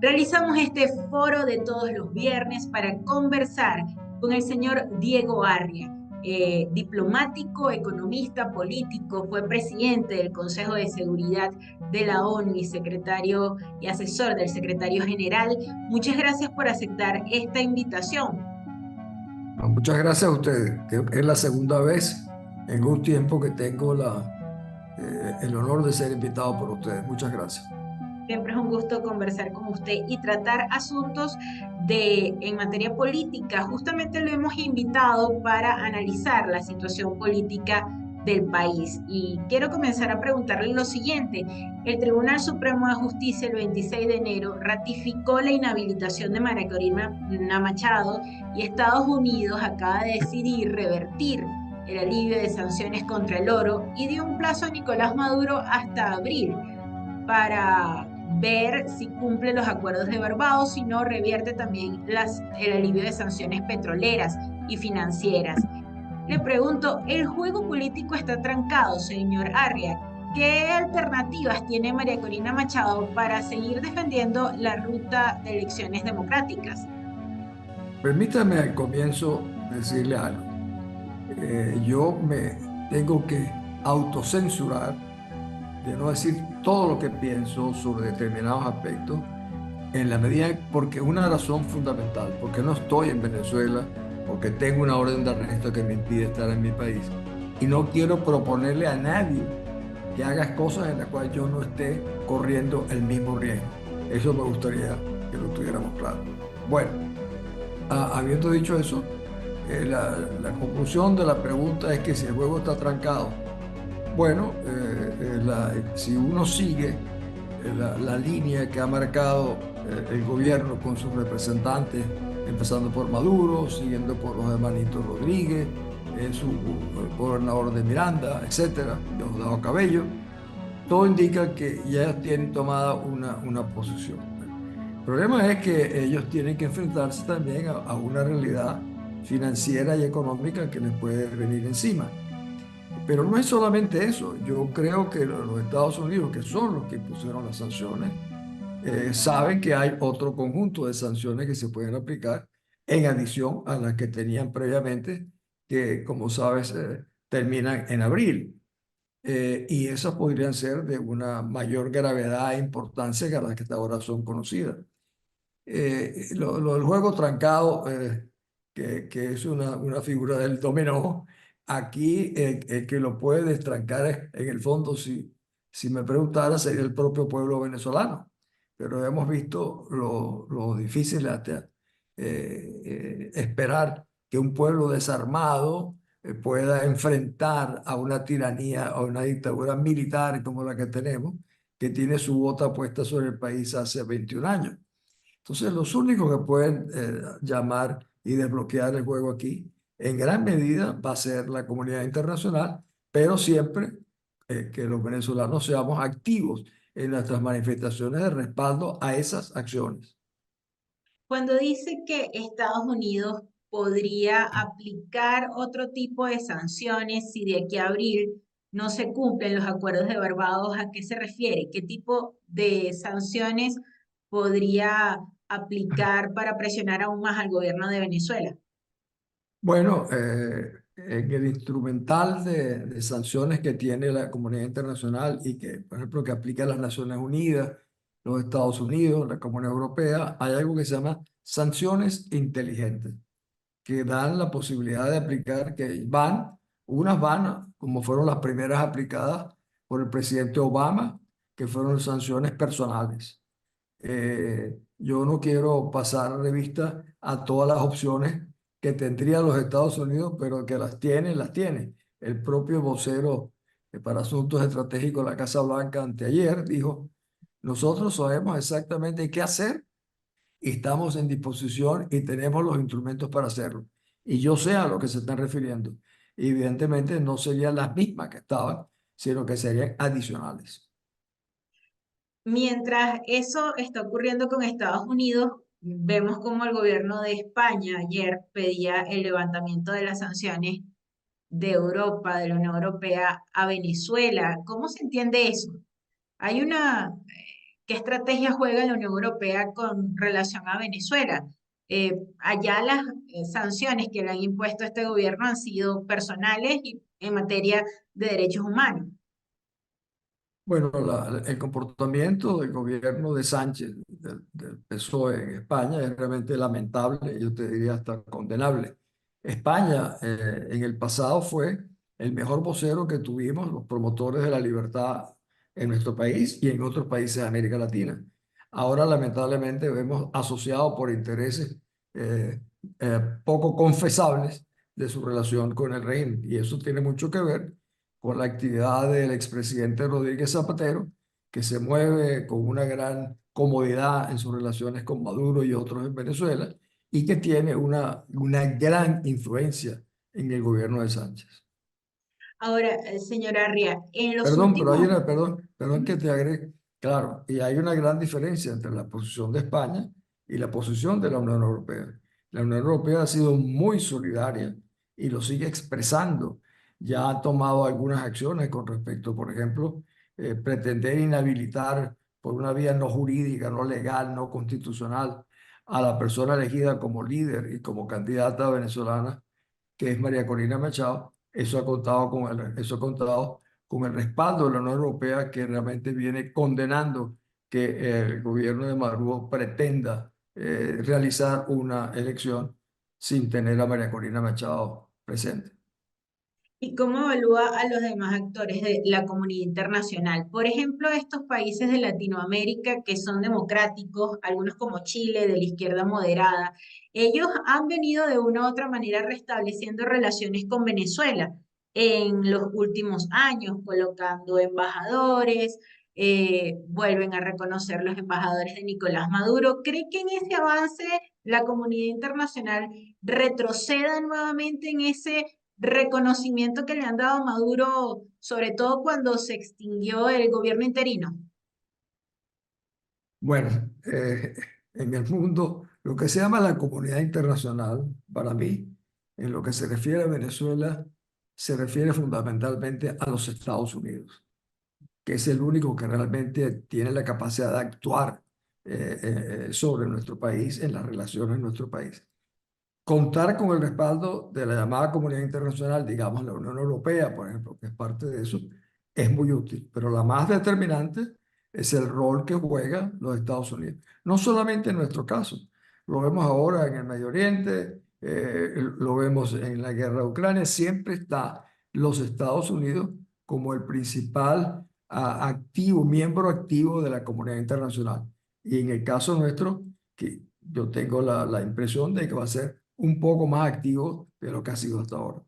Realizamos este foro de todos los viernes para conversar con el señor Diego Arria, diplomático, economista, político, fue presidente del Consejo de Seguridad de la ONU y secretario y asesor del secretario general. Muchas gracias por aceptar esta invitación. No, muchas gracias a ustedes. Creo que es la segunda vez en un tiempo que tengo el honor de ser invitado por ustedes. Muchas gracias. Siempre es un gusto conversar con usted y tratar asuntos en materia política. Justamente lo hemos invitado para analizar la situación política del país. Y quiero comenzar a preguntarle lo siguiente. El Tribunal Supremo de Justicia el 26 de enero ratificó la inhabilitación de María Corina Machado y Estados Unidos acaba de decidir revertir el alivio de sanciones contra el oro y dio un plazo a Nicolás Maduro hasta abril para ver si cumple los acuerdos de Barbados, si no revierte también el alivio de sanciones petroleras y financieras. Le pregunto, ¿el juego político está trancado, señor Arria? ¿Qué alternativas tiene María Corina Machado para seguir defendiendo la ruta de elecciones democráticas? Permítame al comienzo decirle algo. Yo me tengo que autocensurar de no decir todo lo que pienso sobre determinados aspectos en la medida, porque una razón fundamental, porque no estoy en Venezuela, porque tengo una orden de arresto que me impide estar en mi país y no quiero proponerle a nadie que hagas cosas en las cuales yo no esté corriendo el mismo riesgo. Eso me gustaría que lo tuviéramos claro. Bueno, habiendo dicho eso, la conclusión de la pregunta es que si el juego está trancado, bueno, si uno sigue la línea que ha marcado el gobierno con sus representantes, empezando por Maduro, siguiendo por los hermanitos Rodríguez, su gobernador de Miranda, etcétera, Diosdado Cabello, todo indica que ya tienen tomada una posición. El problema es que ellos tienen que enfrentarse también a una realidad financiera y económica que les puede venir encima. Pero no es solamente eso. Yo creo que los Estados Unidos, que son los que impusieron las sanciones, saben que hay otro conjunto de sanciones que se pueden aplicar en adición a las que tenían previamente, que como sabes, terminan en abril. Y esas podrían ser de una mayor gravedad e importancia que las que hasta ahora son conocidas. Lo del juego trancado, que es una figura del dominó, aquí el que lo puede destrancar en el fondo, si me preguntara, sería el propio pueblo venezolano. Pero hemos visto lo difícil hasta esperar que un pueblo desarmado pueda enfrentar a una tiranía, a una dictadura militar como la que tenemos, que tiene su bota puesta sobre el país hace 21 años. Entonces, los únicos que pueden llamar y desbloquear el juego aquí, en gran medida, va a ser la comunidad internacional, pero siempre que los venezolanos seamos activos en nuestras manifestaciones de respaldo a esas acciones. Cuando dice que Estados Unidos podría aplicar otro tipo de sanciones si de aquí a abril no se cumplen los acuerdos de Barbados, ¿a qué se refiere? ¿Qué tipo de sanciones podría aplicar para presionar aún más al gobierno de Venezuela? Bueno, en el instrumental de sanciones que tiene la comunidad internacional y que, por ejemplo, que aplica las Naciones Unidas, los Estados Unidos, la Comunidad Europea, hay algo que se llama sanciones inteligentes, que dan la posibilidad de aplicar, unas van, como fueron las primeras aplicadas por el presidente Obama, que fueron sanciones personales. Yo no quiero pasar revista a todas las opciones que tendría los Estados Unidos, pero que las tiene, las tiene. El propio vocero para asuntos estratégicos de la Casa Blanca anteayer dijo, nosotros sabemos exactamente qué hacer y estamos en disposición y tenemos los instrumentos para hacerlo. Y yo sé a lo que se están refiriendo. Evidentemente no serían las mismas que estaban, sino que serían adicionales. Mientras eso está ocurriendo con Estados Unidos, vemos como el gobierno de España ayer pedía el levantamiento de las sanciones de Europa, de la Unión Europea a Venezuela. ¿Cómo se entiende eso? Hay una ¿qué estrategia juega la Unión Europea con relación a Venezuela? Allá las sanciones que le han impuesto a este gobierno han sido personales y en materia de derechos humanos. Bueno, el comportamiento del gobierno de Sánchez, del PSOE en España, es realmente lamentable, yo te diría hasta condenable. España en el pasado fue el mejor vocero que tuvimos los promotores de la libertad en nuestro país y en otros países de América Latina. Ahora, lamentablemente, vemos asociado por intereses poco confesables de su relación con el régimen. Y eso tiene mucho que ver con la actividad del expresidente Rodríguez Zapatero, que se mueve con una gran comodidad en sus relaciones con Maduro y otros en Venezuela, y que tiene una gran influencia en el gobierno de Sánchez. Ahora, señora Arria, en los Perdón, pero últimos... perdón que te agregue. Claro, y hay una gran diferencia entre la posición de España y la posición de la Unión Europea. La Unión Europea ha sido muy solidaria y lo sigue expresando. Ya ha tomado algunas acciones con respecto, por ejemplo, pretender inhabilitar por una vía no jurídica, no legal, no constitucional, a la persona elegida como líder y como candidata venezolana, que es María Corina Machado. Eso ha contado con el respaldo de la Unión Europea, que realmente viene condenando que el gobierno de Maduro pretenda realizar una elección sin tener a María Corina Machado presente. ¿Y cómo evalúa a los demás actores de la comunidad internacional? Por ejemplo, estos países de Latinoamérica que son democráticos, algunos como Chile, de la izquierda moderada, ellos han venido de una u otra manera restableciendo relaciones con Venezuela en los últimos años, colocando embajadores, vuelven a reconocer los embajadores de Nicolás Maduro. ¿Cree que en ese avance la comunidad internacional retroceda nuevamente en ese reconocimiento que le han dado a Maduro, sobre todo cuando se extinguió el gobierno interino? Bueno, en el mundo, lo que se llama la comunidad internacional, para mí, en lo que se refiere a Venezuela, se refiere fundamentalmente a los Estados Unidos, que es el único que realmente tiene la capacidad de actuar sobre nuestro país, en las relaciones de nuestro país. Contar con el respaldo de la llamada comunidad internacional, digamos la Unión Europea, por ejemplo, que es parte de eso, es muy útil. Pero la más determinante es el rol que juegan los Estados Unidos. No solamente en nuestro caso, lo vemos ahora en el Medio Oriente, lo vemos en la guerra de Ucrania, siempre está los Estados Unidos como el principal activo, miembro activo de la comunidad internacional. Y en el caso nuestro, que yo tengo la impresión de que va a ser un poco más activo de lo que ha sido hasta ahora.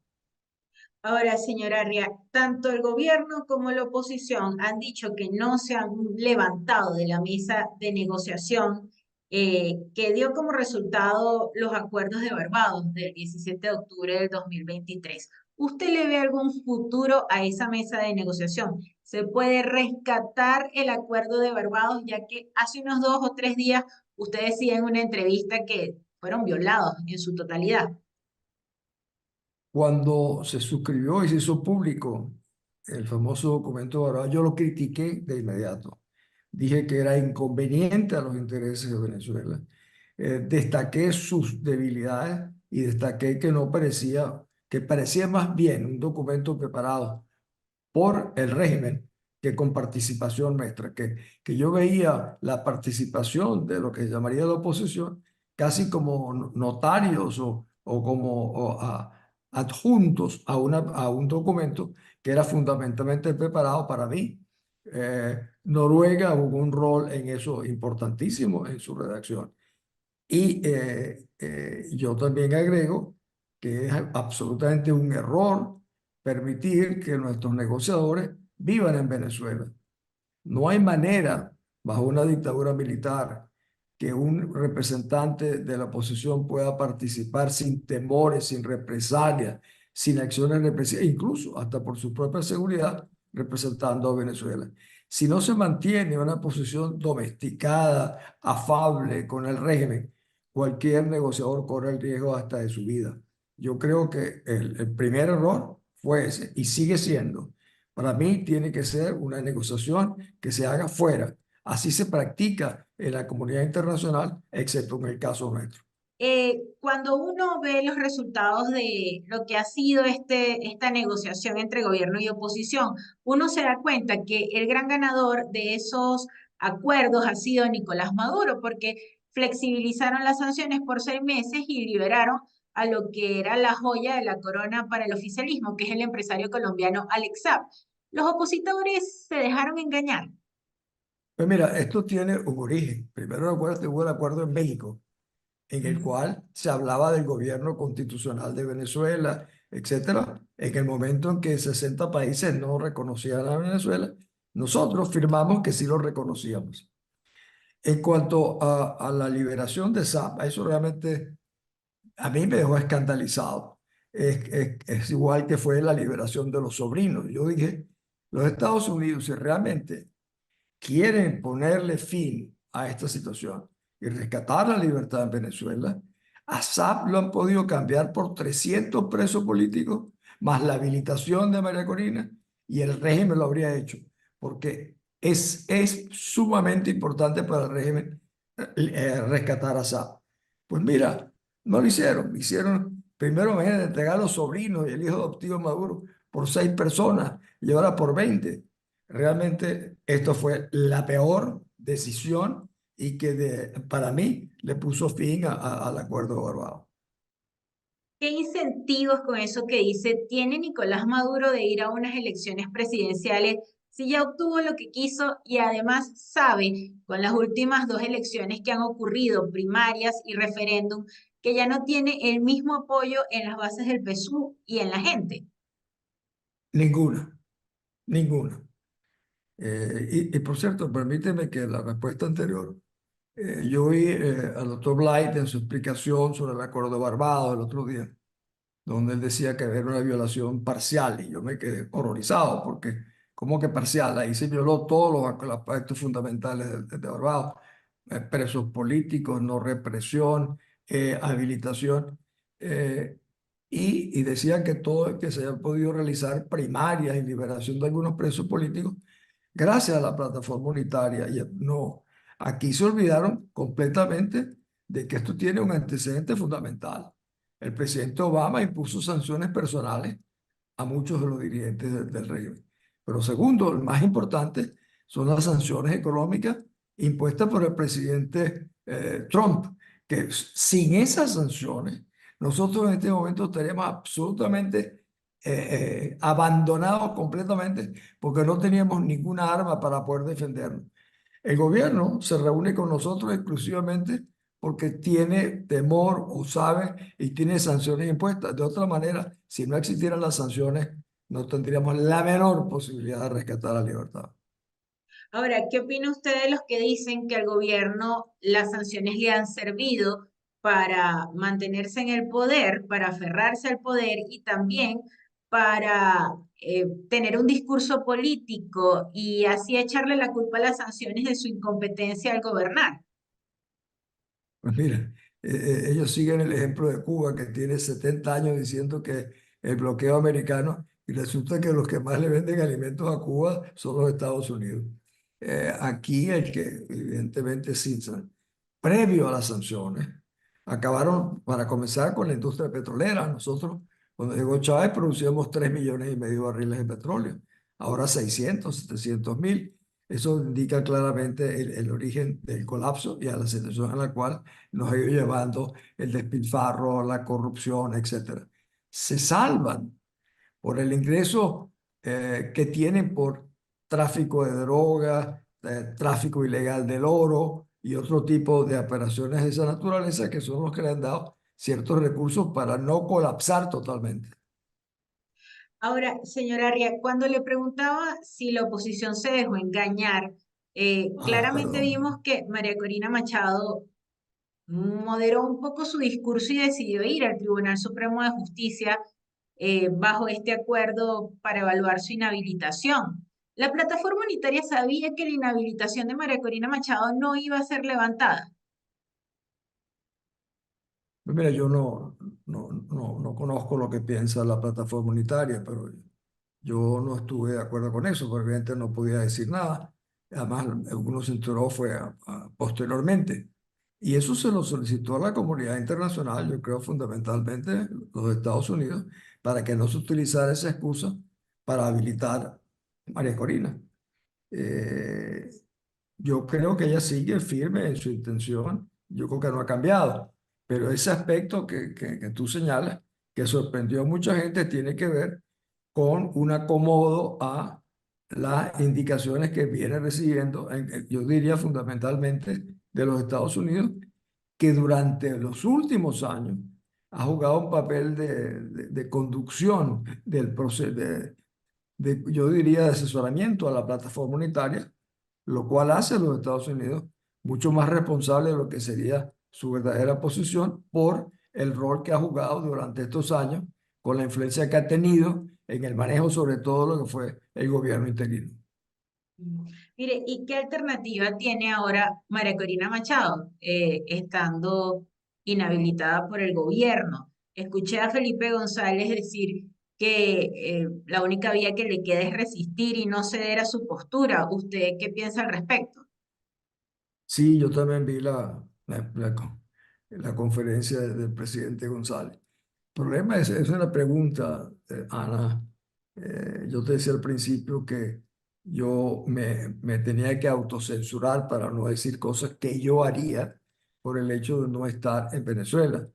Ahora, señora Arria, tanto el gobierno como la oposición han dicho que no se han levantado de la mesa de negociación que dio como resultado los acuerdos de Barbados del 17 de octubre del 2023. ¿Usted le ve algún futuro a esa mesa de negociación? ¿Se puede rescatar el acuerdo de Barbados, ya que hace unos 2 o 3 días usted decía en una entrevista que fueron violados en su totalidad? Cuando se suscribió y se hizo público el famoso documento de Barbados, yo lo critiqué de inmediato. Dije que era inconveniente a los intereses de Venezuela. Destaqué sus debilidades y destaqué que no parecía, que parecía más bien un documento preparado por el régimen que con participación nuestra, que yo veía la participación de lo que llamaría la oposición casi como notarios o como adjuntos a un documento que era fundamentalmente preparado para mí. Noruega jugó un rol en eso importantísimo en su redacción. Y yo también agrego que es absolutamente un error permitir que nuestros negociadores vivan en Venezuela. No hay manera, bajo una dictadura militar, que un representante de la oposición pueda participar sin temores, sin represalias, sin acciones represivas, incluso hasta por su propia seguridad, representando a Venezuela. Si no se mantiene una posición domesticada, afable con el régimen, cualquier negociador corre el riesgo hasta de su vida. Yo creo que el primer error fue ese y sigue siendo. Para mí tiene que ser una negociación que se haga fuera, Así se practica en la comunidad internacional, excepto en el caso nuestro. Cuando uno ve los resultados de lo que ha sido esta negociación entre gobierno y oposición, uno se da cuenta que el gran ganador de esos acuerdos ha sido Nicolás Maduro, porque flexibilizaron las sanciones por 6 meses y liberaron a lo que era la joya de la corona para el oficialismo, que es el empresario colombiano Alex Saab. Los opositores se dejaron engañar. Pues mira, esto tiene un origen. Primero, recuerda, hubo el acuerdo en México, en el Ujú. cual se hablaba del gobierno constitucional de Venezuela, etcétera. En el momento en que 60 países no reconocían a Venezuela, nosotros firmamos que sí lo reconocíamos. En cuanto a la liberación de Saab, eso realmente a mí me dejó escandalizado. Es igual que fue la liberación de los sobrinos. Yo dije, los Estados Unidos, si realmente quieren ponerle fin a esta situación y rescatar la libertad en Venezuela, a SAP lo han podido cambiar por 300 presos políticos, más la habilitación de María Corina, y el régimen lo habría hecho, porque es sumamente importante para el régimen rescatar a SAP. Pues mira, no lo hicieron. Hicieron, primero me de entregar a los sobrinos y el hijo adoptivo Maduro por 6 personas y ahora por 20. Realmente esto fue la peor decisión y que para mí le puso fin al acuerdo de Barbados. ¿Qué incentivos con eso que dice tiene Nicolás Maduro de ir a unas elecciones presidenciales si ya obtuvo lo que quiso y además sabe con las últimas dos elecciones que han ocurrido, primarias y referéndum, que ya no tiene el mismo apoyo en las bases del PSUV y en la gente? Ninguna, ninguna. Y por cierto, permíteme que la respuesta anterior, yo oí al doctor Blight en su explicación sobre el acuerdo de Barbados el otro día, donde él decía que era una violación parcial y yo me quedé horrorizado porque, ¿cómo que parcial? Ahí se violó todos los aspectos fundamentales de Barbados, presos políticos, no represión, habilitación, eh, y decía que todo, que se habían podido realizar primarias y liberación de algunos presos políticos gracias a la plataforma unitaria. Y no, aquí se olvidaron completamente de que esto tiene un antecedente fundamental. El presidente Obama impuso sanciones personales a muchos de los dirigentes del régimen. Pero segundo, el más importante, son las sanciones económicas impuestas por el presidente Trump, que sin esas sanciones, nosotros en este momento estaríamos absolutamente abandonados completamente porque no teníamos ninguna arma para poder defendernos. El gobierno se reúne con nosotros exclusivamente porque tiene temor o sabe y tiene sanciones impuestas. De otra manera, si no existieran las sanciones, no tendríamos la menor posibilidad de rescatar la libertad. Ahora, ¿qué opina usted de los que dicen que al gobierno las sanciones le han servido para mantenerse en el poder, para aferrarse al poder y también para tener un discurso político y así echarle la culpa a las sanciones de su incompetencia al gobernar? Pues mira, ellos siguen el ejemplo de Cuba, que tiene 70 años diciendo que el bloqueo americano, y resulta que los que más le venden alimentos a Cuba son los Estados Unidos. Aquí el que, evidentemente, Simpson, previo a las sanciones, acabaron, para comenzar, con la industria petrolera. Nosotros, cuando llegó Chávez, producíamos 3,5 millones de barriles de petróleo. Ahora 600, 700 mil. Eso indica claramente el origen del colapso y a la situación a la cual nos ha ido llevando el despilfarro, la corrupción, etcétera. Se salvan por el ingreso que tienen por tráfico de drogas, tráfico ilegal del oro y otro tipo de operaciones de esa naturaleza que son los que le han dado ciertos recursos para no colapsar totalmente. Ahora, señora Arria, cuando le preguntaba si la oposición se dejó engañar, Ah, claramente perdón. vimos que María Corina Machado moderó un poco su discurso y decidió ir al Tribunal Supremo de Justicia bajo este acuerdo para evaluar su inhabilitación. La plataforma unitaria sabía que la inhabilitación de María Corina Machado no iba a ser levantada. Pues mira, yo no conozco lo que piensa la plataforma unitaria, pero yo no estuve de acuerdo con eso, porque obviamente no podía decir nada. Además, uno se enteró fue posteriormente. Y eso se lo solicitó a la comunidad internacional, yo creo fundamentalmente los Estados Unidos, para que no se utilizara esa excusa para habilitar a María Corina. Eh, yo creo que ella sigue firme en su intención, yo creo que no ha cambiado, pero ese aspecto que tú señalas, que sorprendió a mucha gente, tiene que ver con un acomodo a las indicaciones que viene recibiendo, yo diría fundamentalmente de los Estados Unidos, que durante los últimos años ha jugado un papel de conducción del proceso, yo diría, de asesoramiento a la plataforma unitaria, lo cual hace a los Estados Unidos mucho más responsable de lo que sería su verdadera posición por el rol que ha jugado durante estos años, con la influencia que ha tenido en el manejo sobre todo lo que fue el gobierno interino. Mire, ¿y qué alternativa tiene ahora María Corina Machado, estando inhabilitada por el gobierno? Escuché a Felipe González decir que la única vía que le queda es resistir y no ceder a su postura. ¿Usted qué piensa al respecto? Sí, yo también vi la conferencia del presidente González. El problema es una pregunta, Ana. Yo te decía al principio que yo me tenía que autocensurar para no decir cosas que yo haría por el hecho de no estar en Venezuela.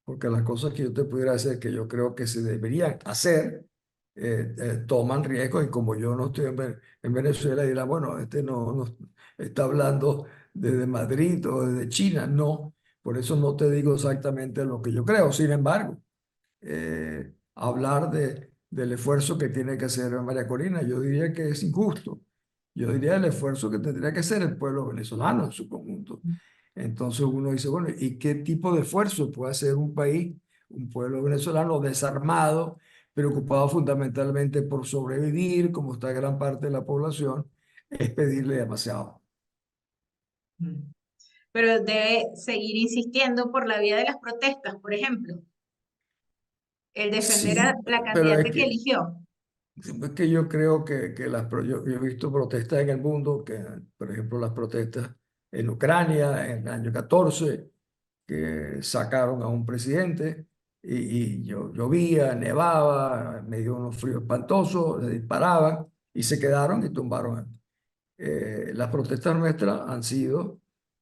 Porque las cosas que yo te pudiera hacer, que yo creo que se deberían hacer, toman riesgos y como yo no estoy en Venezuela, dirán, bueno, este no está hablando desde Madrid o desde China. No, por eso no te digo exactamente lo que yo creo. Sin embargo, hablar del esfuerzo que tiene que hacer María Corina, yo diría que es injusto. Yo diría el esfuerzo que tendría que hacer el pueblo venezolano en su conjunto. Entonces uno dice, bueno, ¿y qué tipo de esfuerzo puede hacer un país, un pueblo venezolano desarmado, preocupado fundamentalmente por sobrevivir, como está gran parte de la población? Es pedirle demasiado. Mm. Pero debe seguir insistiendo por la vía de las protestas, por ejemplo, el defender a Sí, la pero candidata que eligió. es que yo creo que yo he visto protestas en el mundo, que por ejemplo las protestas en Ucrania en el año 14, que sacaron a un presidente y llovía, nevaba, me dio unos fríos espantosos, le disparaban y se quedaron y tumbaron. Las protestas nuestras han sido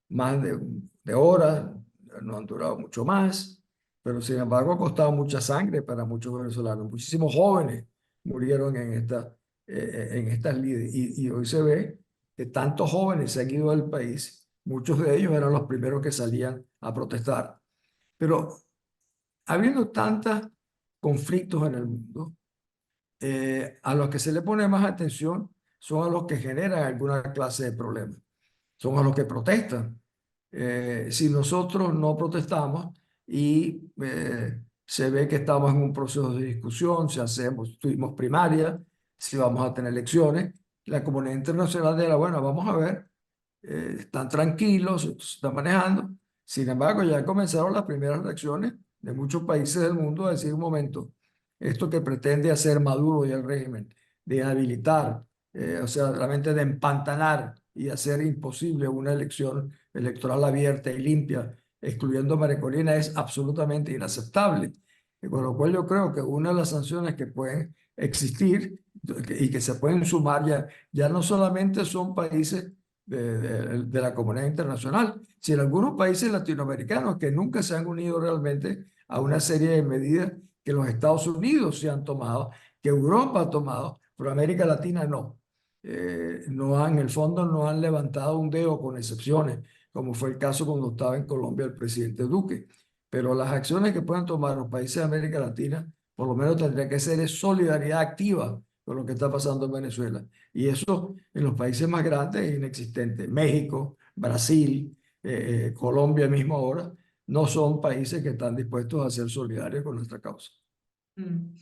más de horas, no han durado mucho más, pero sin embargo ha costado mucha sangre para muchos venezolanos. Muchísimos jóvenes murieron en estas lides y hoy se ve que tantos jóvenes se han ido del país, muchos de ellos eran los primeros que salían a protestar. Pero habiendo tantos conflictos en el mundo, a los que se le pone más atención son a los que generan alguna clase de problema, son a los que protestan. Si nosotros no protestamos y se ve que estamos en un proceso de discusión, si tuvimos primaria, si vamos a tener elecciones, la comunidad internacional dirá, bueno, vamos a ver, están tranquilos, se están manejando. Sin embargo, ya comenzaron las primeras reacciones de muchos países del mundo a decir, un momento, esto que pretende hacer Maduro y el régimen, de inhabilitar, o sea, realmente de empantanar y hacer imposible una elección electoral abierta y limpia, excluyendo a María Corina, es absolutamente inaceptable. Y con lo cual yo creo que una de las sanciones que pueden existir y que se pueden sumar ya no solamente son países de la comunidad internacional, sino algunos países latinoamericanos que nunca se han unido realmente a una serie de medidas que los Estados Unidos se han tomado, que Europa ha tomado, pero América Latina no. No han, en el fondo no han levantado un dedo con excepciones, como fue el caso cuando estaba en Colombia el presidente Duque. Pero las acciones que puedan tomar los países de América Latina, por lo menos tendría que ser solidaridad activa con lo que está pasando en Venezuela. Y eso en los países más grandes es inexistente. México, Brasil, Colombia mismo ahora, no son países que están dispuestos a ser solidarios con nuestra causa. Mm.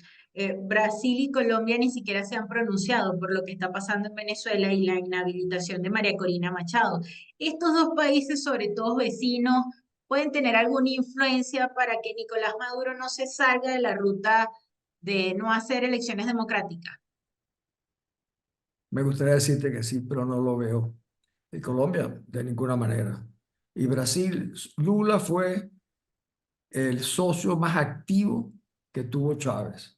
Brasil y Colombia ni siquiera se han pronunciado por lo que está pasando en Venezuela y la inhabilitación de María Corina Machado. Estos dos países, sobre todo vecinos, pueden tener alguna influencia para que Nicolás Maduro no se salga de la ruta de no hacer elecciones democráticas. Me gustaría decirte que sí, pero no lo veo. Y Colombia, de ninguna manera. Y Brasil, Lula fue el socio más activo que tuvo Chávez,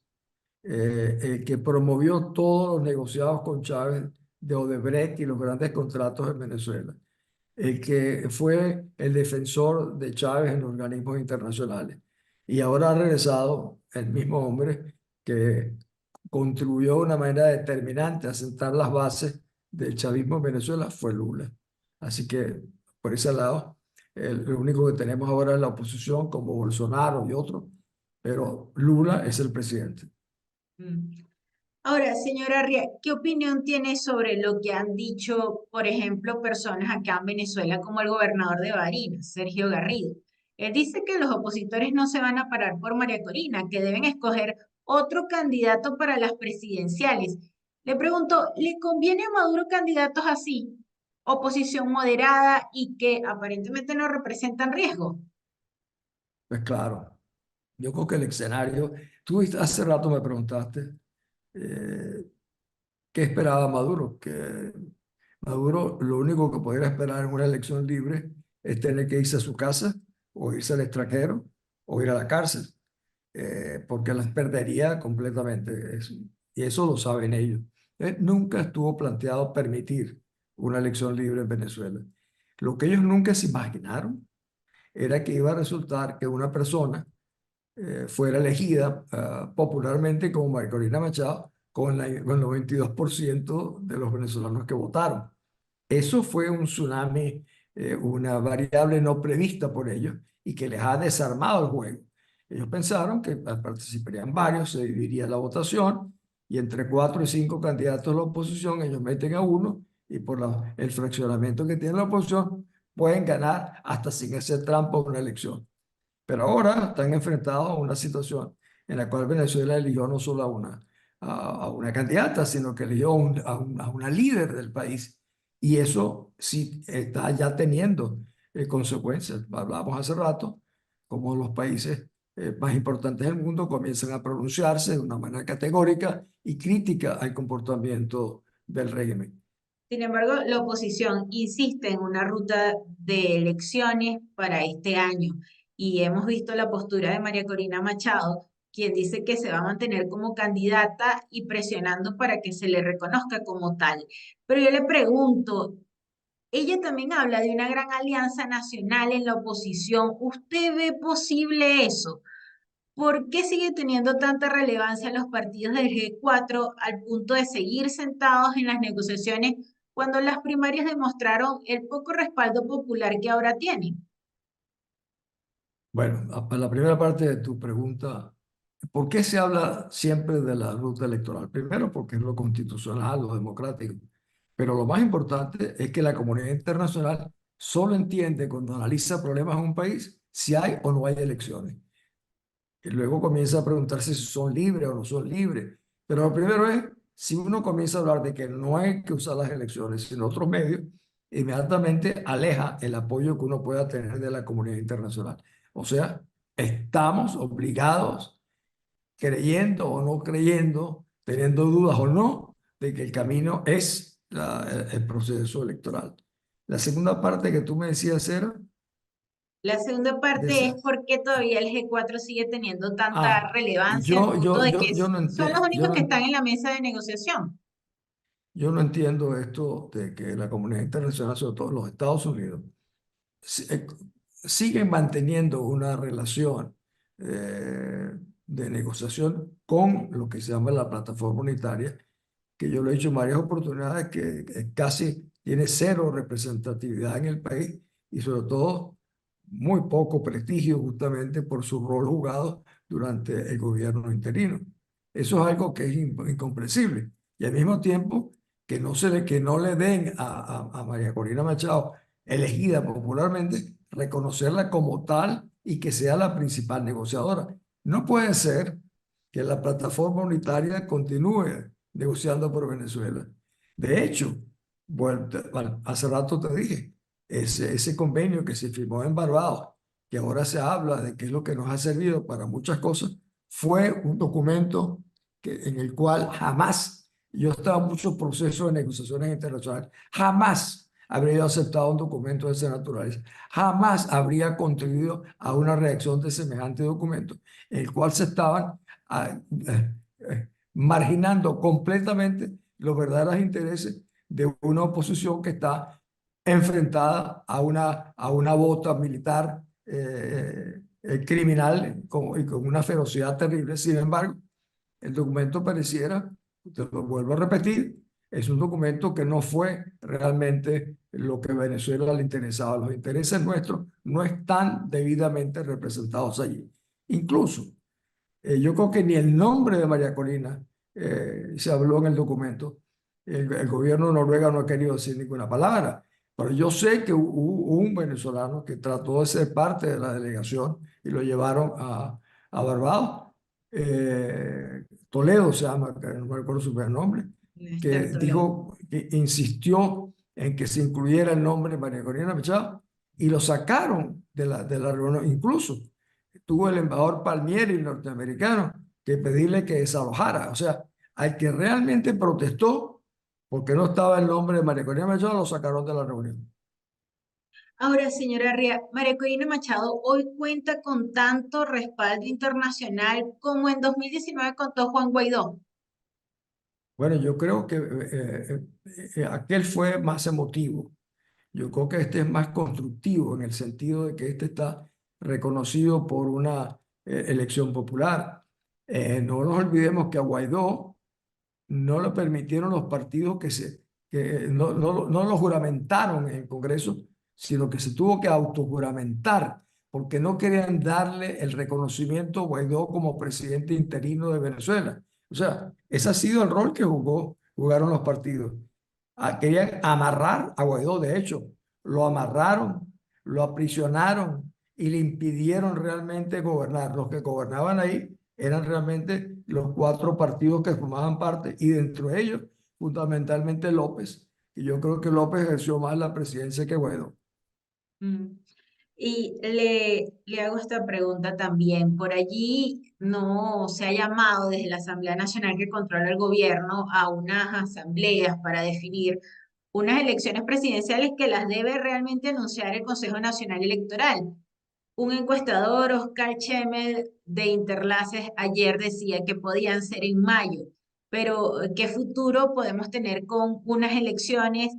el que promovió todos los negociados con Chávez de Odebrecht y los grandes contratos en Venezuela, el que fue el defensor de Chávez en organismos internacionales. Y ahora ha regresado el mismo hombre que contribuyó de una manera determinante a sentar las bases del chavismo en Venezuela, fue Lula. Así que por ese lado, lo único que tenemos ahora es la oposición, como Bolsonaro y otros, pero Lula es el presidente. Mm. Ahora, señora Ria, ¿qué opinión tiene sobre lo que han dicho, por ejemplo, personas acá en Venezuela, como el gobernador de Barinas, Sergio Garrido? Él dice que los opositores no se van a parar por María Corina, que deben escoger otro candidato para las presidenciales. Le pregunto, ¿le conviene a Maduro candidatos así, oposición moderada y que aparentemente no representan riesgo? Pues claro, yo creo que el escenario, hace rato me preguntaste eh, qué esperaba Maduro, que Maduro lo único que podría esperar en una elección libre es tener que irse a su casa o irse al extranjero o ir a la cárcel, porque las perdería completamente. Y eso lo saben ellos. Nunca estuvo planteado permitir una elección libre en Venezuela. Lo que ellos nunca se imaginaron era que iba a resultar que una persona fuera elegida popularmente como María Corina Machado con el 92% de los venezolanos que votaron. Eso fue un tsunami, una variable no prevista por ellos y que les ha desarmado el juego. Ellos pensaron que participarían varios, se dividiría la votación y entre 4 y 5 candidatos de la oposición ellos meten a uno y por el fraccionamiento que tiene la oposición pueden ganar hasta sin hacer trampa una elección. Pero ahora están enfrentados a una situación en la cual Venezuela eligió no solo a una candidata, sino que eligió a una líder del país. Y eso sí está ya teniendo consecuencias. Hablamos hace rato, como los países más importantes del mundo comienzan a pronunciarse de una manera categórica y crítica al comportamiento del régimen. Sin embargo, la oposición insiste en una ruta de elecciones para este año y hemos visto la postura de María Corina Machado, quien dice que se va a mantener como candidata y presionando para que se le reconozca como tal. Pero yo le pregunto, ella también habla de una gran alianza nacional en la oposición. ¿Usted ve posible eso? ¿Por qué sigue teniendo tanta relevancia los partidos del G4 al punto de seguir sentados en las negociaciones cuando las primarias demostraron el poco respaldo popular que ahora tienen? Bueno, a la primera parte de tu pregunta, ¿por qué se habla siempre de la ruta electoral? Primero, porque es lo constitucional, lo democrático. Pero lo más importante es que la comunidad internacional solo entiende cuando analiza problemas en un país si hay o no hay elecciones. Y luego comienza a preguntarse si son libres o no son libres. Pero lo primero es, si uno comienza a hablar de que no hay que usar las elecciones, sino otros medios, inmediatamente aleja el apoyo que uno pueda tener de la comunidad internacional. O sea, estamos obligados, creyendo o no creyendo, teniendo dudas o no, de que el camino es el proceso electoral. La segunda parte que tú me decías era La segunda de parte es esa. por qué todavía el G4 sigue teniendo tanta Ah, relevancia al yo, punto yo, de yo, que yo no son los entiendo, únicos que están en la mesa de negociación. yo no entiendo esto de que la comunidad internacional, sobre todo los Estados Unidos, si- eh, siguen manteniendo una relación de negociación con lo que se llama la plataforma unitaria, que yo lo he dicho en varias oportunidades, que casi tiene cero representatividad en el país y sobre todo muy poco prestigio justamente por su rol jugado durante el gobierno interino. Eso es algo que es incomprensible. Y al mismo tiempo que no le den a María Corina Machado, elegida popularmente, reconocerla como tal y que sea la principal negociadora. No puede ser que la plataforma unitaria continúe negociando por Venezuela. De hecho, bueno, hace rato te dije, ese convenio que se firmó en Barbados, que ahora se habla de que es lo que nos ha servido para muchas cosas, fue un documento en el cual jamás, yo estaba en muchos procesos de negociaciones internacionales, jamás habría aceptado un documento de esa naturaleza. Jamás habría contribuido a una reacción de semejante documento, el cual se estaban marginando completamente los verdaderos intereses de una oposición que está enfrentada a una bota militar criminal y con una ferocidad terrible. Sin embargo, el documento pareciera, te lo vuelvo a repetir, es un documento que no fue realmente lo que a Venezuela le interesaba. Los intereses nuestros no están debidamente representados allí. Incluso, yo creo que ni el nombre de María Corina se habló en el documento. El gobierno de Noruega no ha querido decir ninguna palabra. Pero yo sé que hubo un venezolano que trató de ser parte de la delegación y lo llevaron a Barbados. Toledo se llama, que no me acuerdo su primer nombre, Néstor que Toledo. dijo, que insistió en que se incluyera el nombre de María Corina Machado y lo sacaron de la reunión. Incluso tuvo el embajador Palmieri, norteamericano, que pedirle que desalojara. O sea, al que realmente protestó porque no estaba el nombre de María Corina Machado, lo sacaron de la reunión. Ahora, señora Ria, María Corina Machado hoy cuenta con tanto respaldo internacional como en 2019 contó Juan Guaidó. Bueno, yo creo que aquel fue más emotivo. Yo creo que este es más constructivo en el sentido de que este está reconocido por una elección popular. No nos olvidemos que a Guaidó no lo permitieron los partidos que no lo juramentaron en el Congreso, sino que se tuvo que autojuramentar porque no querían darle el reconocimiento a Guaidó como presidente interino de Venezuela. O sea, ese ha sido el rol que jugaron los partidos. Querían amarrar a Guaidó, de hecho, lo amarraron, lo aprisionaron y le impidieron realmente gobernar. Los que gobernaban ahí eran realmente los cuatro partidos que formaban parte y dentro de ellos, fundamentalmente López. Y yo creo que López ejerció más la presidencia que Guaidó. Mm. Y le hago esta pregunta también. Por allí no se ha llamado desde la Asamblea Nacional que controla el gobierno a unas asambleas para definir unas elecciones presidenciales que las debe realmente anunciar el Consejo Nacional Electoral. Un encuestador, Oscar Chemel, de Interlaces, ayer decía que podían ser en mayo, pero ¿qué futuro podemos tener con unas elecciones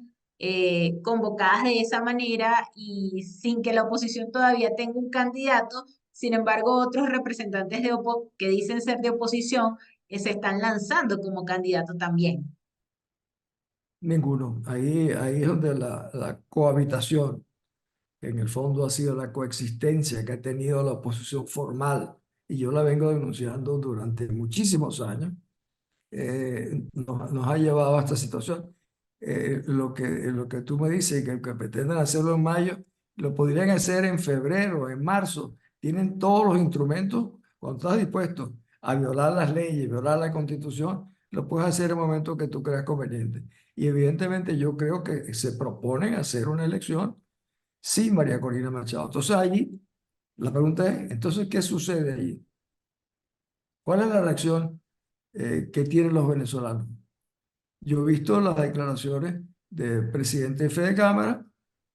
convocadas de esa manera y sin que la oposición todavía tenga un candidato? Sin embargo, otros representantes que dicen ser de oposición se están lanzando como candidato también. Ninguno. Ahí es donde la cohabitación, que en el fondo ha sido la coexistencia que ha tenido la oposición formal, y yo la vengo denunciando durante muchísimos años, nos ha llevado a esta situación. Lo que tú me dices, que pretenden hacerlo en mayo, lo podrían hacer en febrero, en marzo. Tienen todos los instrumentos. Cuando estás dispuesto a violar las leyes, violar la Constitución, lo puedes hacer en el momento que tú creas conveniente. Y evidentemente yo creo que se proponen hacer una elección sin María Corina Machado. Entonces allí, la pregunta es, entonces, ¿qué sucede allí? ¿Cuál es la reacción que tienen los venezolanos? Yo he visto las declaraciones del presidente de Fede Cámara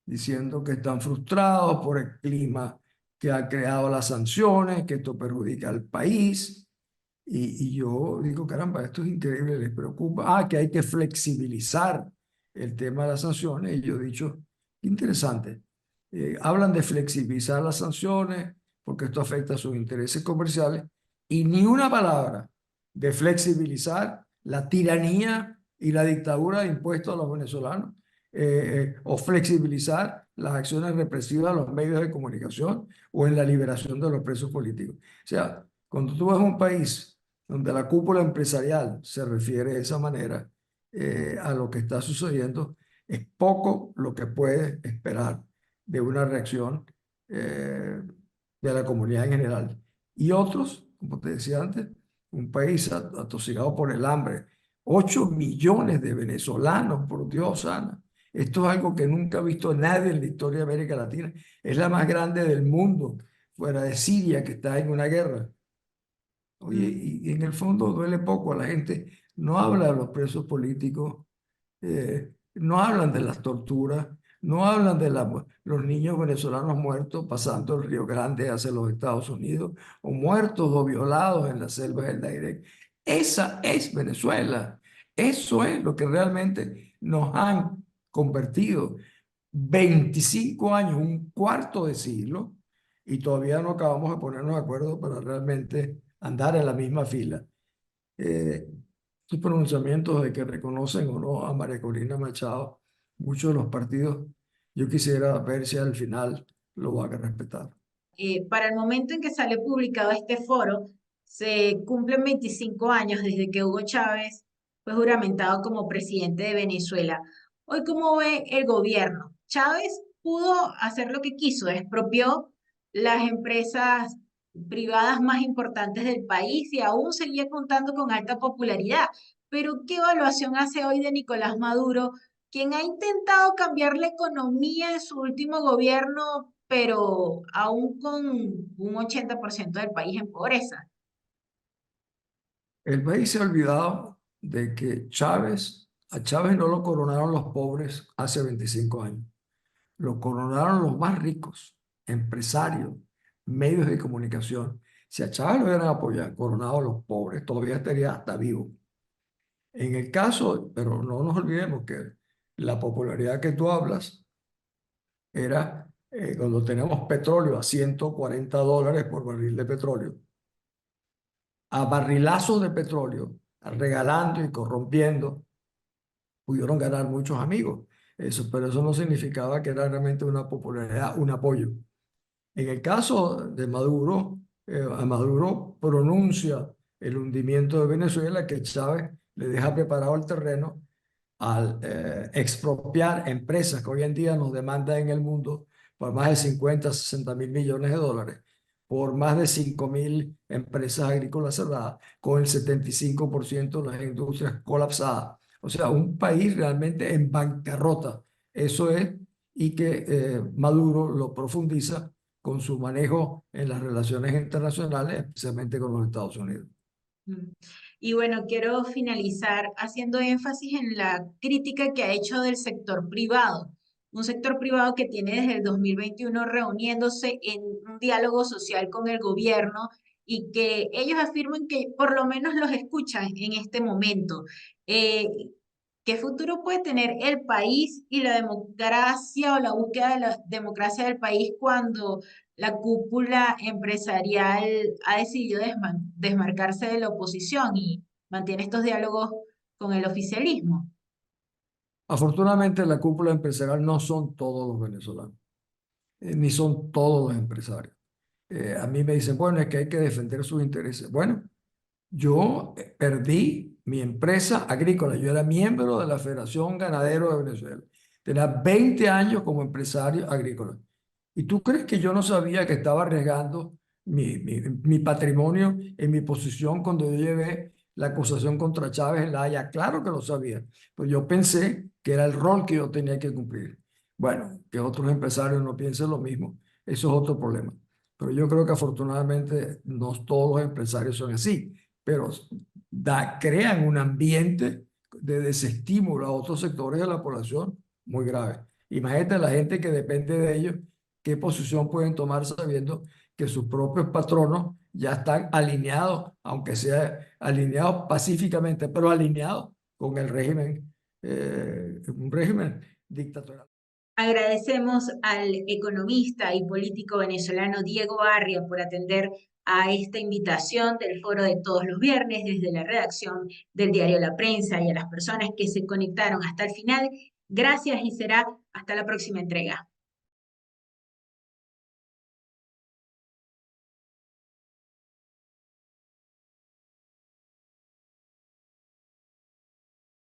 diciendo que están frustrados por el clima que ha creado las sanciones, que esto perjudica al país. Y yo digo, caramba, esto es increíble, les preocupa. Que hay que flexibilizar el tema de las sanciones. Y yo he dicho, interesante. Hablan de flexibilizar las sanciones porque esto afecta a sus intereses comerciales y ni una palabra de flexibilizar la tiranía y la dictadura de impuestos a los venezolanos o flexibilizar las acciones represivas a los medios de comunicación o en la liberación de los presos políticos. O sea, cuando tú vas a un país donde la cúpula empresarial se refiere de esa manera a lo que está sucediendo, es poco lo que puedes esperar de una reacción de la comunidad en general. Y otros, como te decía antes, un país atosigado por el hambre, 8 millones de venezolanos, por Dios, Ana. Esto es algo que nunca ha visto nadie en la historia de América Latina. Es la más grande del mundo, fuera de Siria, que está en una guerra. Oye, Mm. y en el fondo duele poco a la gente. No habla de los presos políticos, no hablan de las torturas, No hablan de los niños venezolanos muertos pasando el Río Grande hacia los Estados Unidos, o muertos o violados en las selvas del Dairé. Esa es Venezuela. Eso es lo que realmente nos han convertido. 25 años, un cuarto de siglo, y todavía no acabamos de ponernos de acuerdo para realmente andar en la misma fila. Eh, Sus pronunciamientos de que reconocen o no a María Corina Machado, muchos de los partidos, yo quisiera ver si al final lo van a respetar. Para el momento en que sale publicado este foro, se cumplen 25 años desde que Hugo Chávez fue juramentado como presidente de Venezuela. Hoy, ¿cómo ve el gobierno? Chávez pudo hacer lo que quiso, expropió las empresas privadas más importantes del país y aún seguía contando con alta popularidad. Pero, ¿qué evaluación hace hoy de Nicolás Maduro, quien ha intentado cambiar la economía en su último gobierno, pero aún con un 80% del país en pobreza? El país se ha olvidado de que a Chávez no lo coronaron los pobres hace 25 años, lo coronaron los más ricos, empresarios, medios de comunicación. Si a Chávez lo hubieran apoyado, coronado a los pobres, todavía estaría hasta vivo. En el caso, pero no nos olvidemos que la popularidad que tú hablas era cuando tenemos petróleo a $140 por barril de petróleo, a barrilazos de petróleo, regalando y corrompiendo, pudieron ganar muchos amigos. Eso, pero eso no significaba que era realmente una popularidad, un apoyo. En el caso de Maduro, a Maduro pronuncia el hundimiento de Venezuela, que Chávez le deja preparado el terreno al expropiar empresas que hoy en día nos demandan en el mundo por más de 50, 60 mil millones de dólares, por más de 5.000 empresas agrícolas cerradas, con el 75% de las industrias colapsadas. O sea, un país realmente en bancarrota. Eso es, y que Maduro lo profundiza con su manejo en las relaciones internacionales, especialmente con los Estados Unidos. Mm. Y bueno, quiero finalizar haciendo énfasis en la crítica que ha hecho del sector privado, un sector privado que tiene desde el 2021 reuniéndose en un diálogo social con el gobierno y que ellos afirman que por lo menos los escuchan en este momento. Eh, ¿Qué futuro puede tener el país y la democracia o la búsqueda de la democracia del país cuando la cúpula empresarial ha decidido desmarcarse de la oposición y mantiene estos diálogos con el oficialismo? Afortunadamente, la cúpula empresarial no son todos los venezolanos, ni son todos los empresarios. A mí me dicen, bueno, es que hay que defender sus intereses. Bueno, yo perdí mi empresa agrícola. Yo era miembro de la Federación Ganadero de Venezuela. Tenía 20 años como empresario agrícola. ¿Y tú crees que yo no sabía que estaba arriesgando mi patrimonio en mi posición cuando yo llevé la acusación contra Chávez en La Haya? Claro que lo sabía, pero yo pensé que era el rol que yo tenía que cumplir. Bueno, que otros empresarios no piensen lo mismo, eso es otro problema. Pero yo creo que afortunadamente no todos los empresarios son así, pero crean un ambiente de desestímulo a otros sectores de la población muy grave. Imagínate la gente que depende de ellos, qué posición pueden tomar sabiendo que sus propios patronos ya están alineados, aunque sea alineados pacíficamente, pero alineados con el régimen, un régimen dictatorial. Agradecemos al economista y político venezolano Diego Arria por atender a esta invitación del foro de todos los viernes desde la redacción del diario La Prensa, y a las personas que se conectaron hasta el final. Gracias y será hasta la próxima entrega.